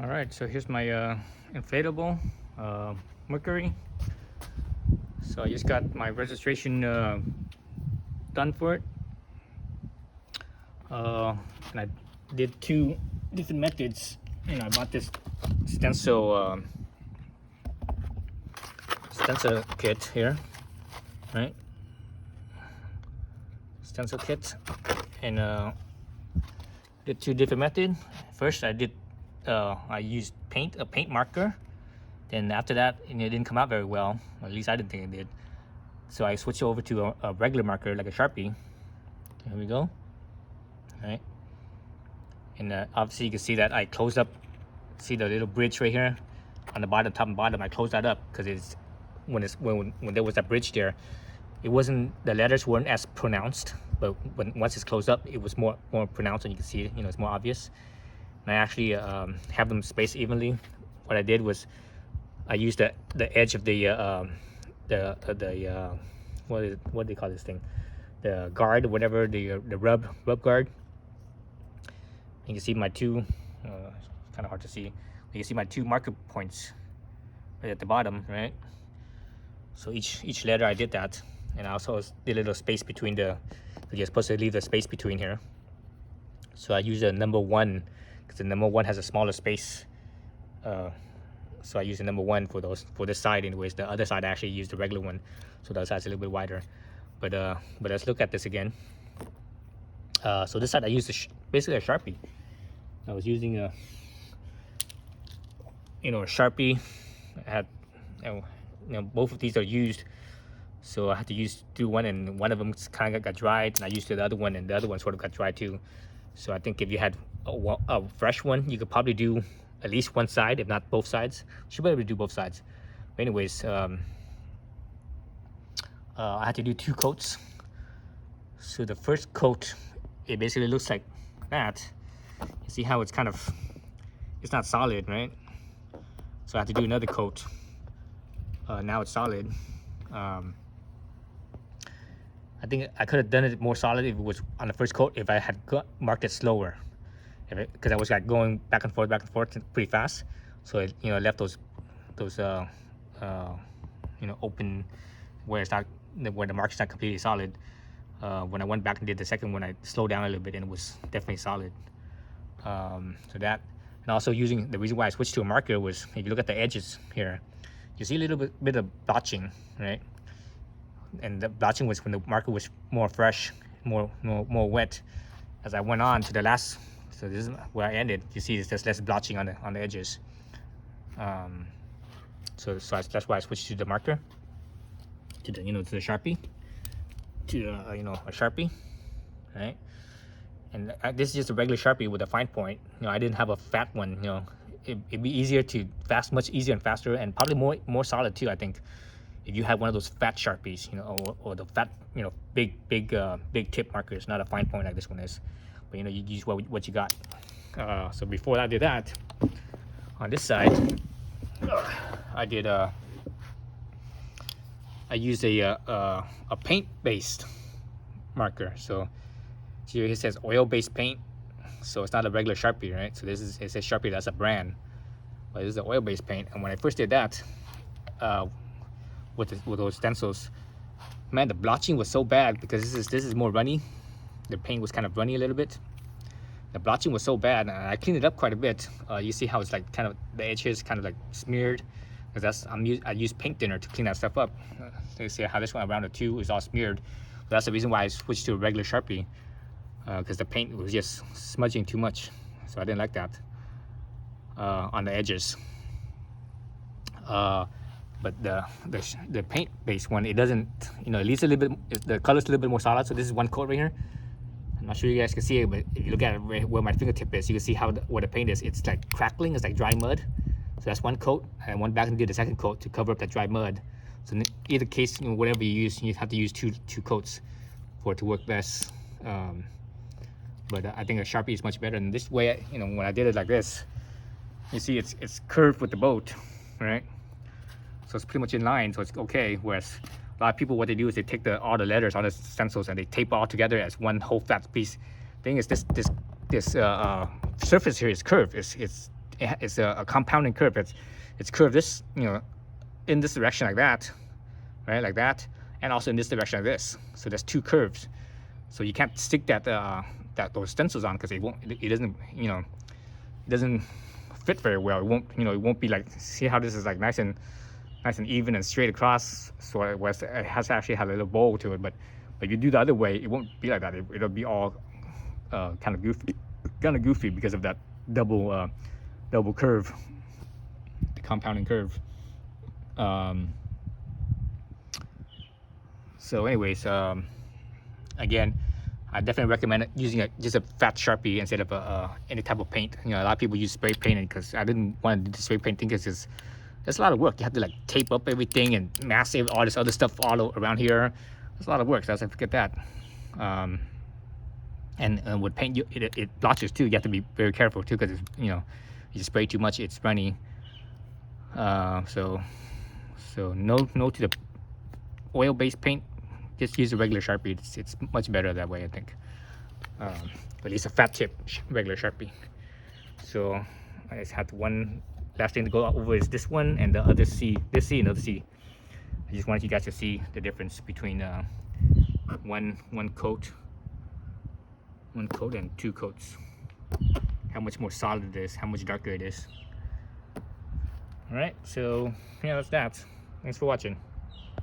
All right, so here's my inflatable Mercury. So I just got my registration done for it, and I did two different methods. I bought this stencil kit here, right? Stencil kit, and did two different methods. First, I used a paint marker. Then after that, it didn't come out very well. Or at least I didn't think it did. So I switched over to a regular marker, like a Sharpie. Here we go. All right. And obviously you can see that I closed up. See the little bridge right here on the bottom, top and bottom. I closed that up because when there was that bridge there, the letters weren't as pronounced. But once it's closed up, it was more pronounced, and you can see it. It's more obvious. And I actually have them spaced evenly. What I did was I used the edge of the what do they call this thing? The guard, whatever, the rub guard. You can see my two. It's kind of hard to see. You can see my two marker points right at the bottom, right? So each letter I did that, and I also did a little space between you're supposed to leave the space between here. So I used a number 1 because the number 1 has a smaller space. So I used the number 1 for this side. Anyways, the other side I actually used the regular one, so that side's a little bit wider. But let's look at this again. So this side I used basically a Sharpie. I was using a Sharpie. I had both of these are used, so I had to do one, and one of them kind of got dried, and I used the other one, and the other one sort of got dried too. So I think if you had a fresh one, you could probably do at least one side, if not both sides. Should be able to do both sides. But anyways, I had to do 2 coats. So the first coat, it basically looks like that. You see how it's not solid, right? So I have to do another coat. Now it's solid. I think I could have done it more solid if it was on the first coat, if I had marked it slower. Because I was going back and forth pretty fast, so it left those open where the mark's not completely solid. When I went back and did the second one, I slowed down a little bit, and it was definitely solid. So that, and also the reason why I switched to a marker was, if you look at the edges here, you see a little bit of blotching, right? And the blotching was when the marker was more fresh, more wet. As I went on to the last. So this is where I ended. You see, there's less blotching on the edges. So that's why I switched to the marker, to the Sharpie, to a Sharpie, right? And this is just a regular Sharpie with a fine point. I didn't have a fat one. It'd be much easier and faster, and probably more solid too. I think if you had one of those fat Sharpies, or the fat, big tip markers, not a fine point like this one is. But you use what you got. So before I did that, on this side, I used a paint-based marker. So here it says oil-based paint. So it's not a regular Sharpie, right? So it says Sharpie, that's a brand, but this is an oil-based paint. And when I first did that, with those stencils, man, the blotching was so bad because this is more runny. The paint was kind of runny a little bit. The blotching was so bad, and I cleaned it up quite a bit. You see how it's like kind of the edge here is kind of like smeared, because I use paint thinner to clean that stuff up. So you see how this one around the 2 is all smeared. But that's the reason why I switched to a regular Sharpie, because the paint was just smudging too much. So I didn't like that on the edges. But the paint-based one, it doesn't, at least a little bit. The color's a little bit more solid. So this is one coat right here. I'm not sure you guys can see it, but if you look at it where my fingertip is, you can see where the paint is. It's like crackling. It's like dry mud. So that's one coat, and I went back and did the second coat to cover up that dry mud. So in either case, whatever you use, you have to use two coats for it to work best. But I think a Sharpie is much better. And this way, when I did it like this, you see it's curved with the boat, right? So it's pretty much in line, so it's okay. Whereas a lot of people, what they do is they take all the letters on the stencils and they tape all together as one whole fat piece. Thing is, this surface here is curved. It's it's a compounding curve. It's curved this, you know, in this direction like that, right, like that, and also in this direction like this. So there's two curves. So you can't stick those stencils on because it doesn't, you know, it doesn't fit very well. It won't be like, see how this is like nice and even and straight across. So it has actually had a little bowl to it, but if you do the other way, it won't be like that. It'll be all kind of goofy because of that double curve, the compounding curve. So anyways, again, I definitely recommend using just a fat Sharpie instead of any type of paint. You know, a lot of people use spray paint because I didn't want to do the spray painting because it's a lot of work. You have to like tape up everything and mask all this other stuff all around here. It's a lot of work, so I was like, forget that. And with paint, it blotches too. You have to be very careful too because, you know, you spray too much, it's runny. So no to the oil-based paint. Just use a regular Sharpie. It's much better that way, I think. But it's a fat tip regular Sharpie. So I just have one last thing to go over is this one and the other C. This C and the other C. I just wanted you guys to see the difference between one coat and two coats. How much more solid it is, how much darker it is. All right, so yeah, that's that. Thanks for watching.